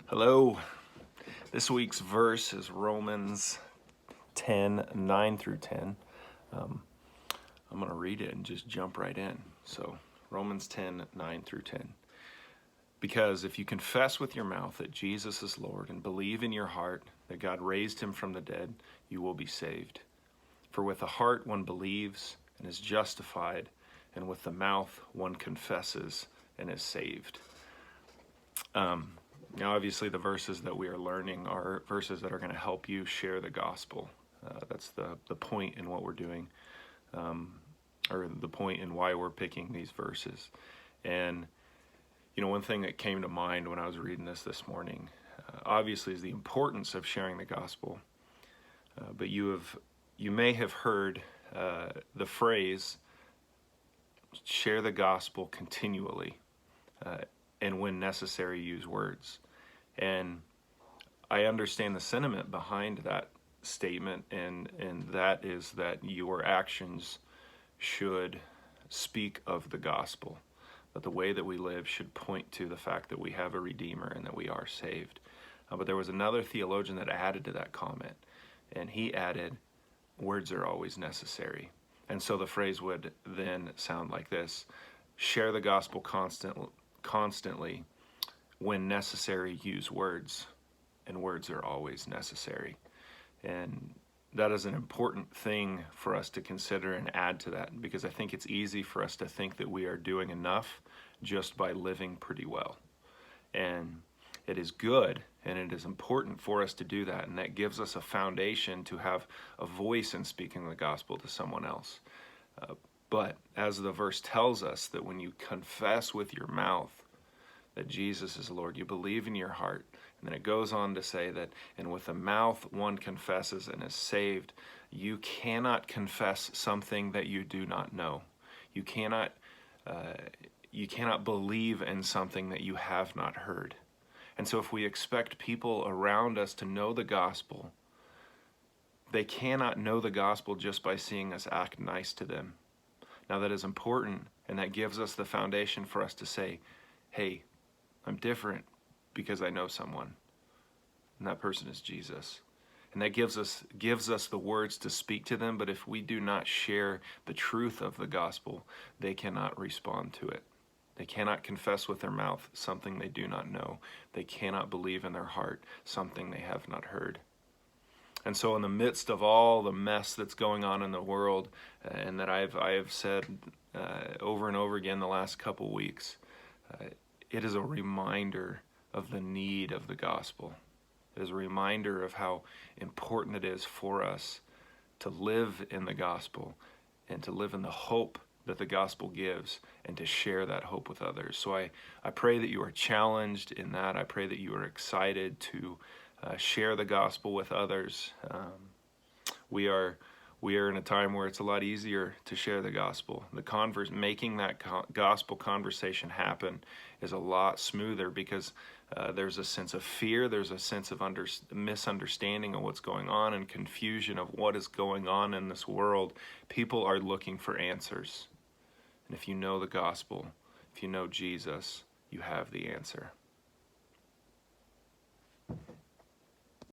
Hello. This week's verse is Romans 10:9-10. I'm going to read it and just jump right in. So, Romans 10:9-10. Because if you confess with your mouth that Jesus is Lord and believe in your heart that God raised him from the dead, you will be saved. For with the heart one believes and is justified, and with the mouth one confesses and is saved. Now, obviously, the verses that we are learning are verses that are going to help you share the gospel. That's the point in what we're doing, or the point in why we're picking these verses. And, one thing that came to mind when I was reading this morning, obviously, is the importance of sharing the gospel. But you may have heard the phrase, share the gospel continually, and when necessary, use words. And I understand the sentiment behind that statement, and that is that your actions should speak of the gospel, that the way that we live should point to the fact that we have a Redeemer and that we are saved. But there was another theologian that added to that comment, and he added, words are always necessary. And so the phrase would then sound like this: share the gospel constantly. When necessary, use words, and words are always necessary. And that is an important thing for us to consider and add to that, because I think it's easy for us to think that we are doing enough just by living pretty well. And it is good and it is important for us to do that, and that gives us a foundation to have a voice in speaking the gospel to someone else. But as the verse tells us, that when you confess with your mouth that Jesus is Lord, you believe in your heart, and then it goes on to say that, and with the mouth one confesses and is saved. You cannot confess something that you do not know. You cannot believe in something that you have not heard. And so if we expect people around us to know the gospel, they cannot know the gospel just by seeing us act nice to them. Now, that is important, and that gives us the foundation for us to say, hey, I'm different because I know someone, and that person is Jesus. And that gives us the words to speak to them. But if we do not share the truth of the gospel, they cannot respond to it. They cannot confess with their mouth something they do not know. They cannot believe in their heart something they have not heard. And so in the midst of all the mess that's going on in the world, and that I have said over and over again the last couple weeks, it is a reminder of the need of the gospel. It is a reminder of how important it is for us to live in the gospel and to live in the hope that the gospel gives, and to share that hope with others. So I pray that you are challenged in that. I pray that you are excited to share the gospel with others. We are in a time where it's a lot easier to share the gospel. Making that gospel conversation happen is a lot smoother, because there's a sense of fear, there's a sense of misunderstanding of what's going on, and confusion of what is going on in this world. People are looking for answers. And if you know the gospel, if you know Jesus, you have the answer.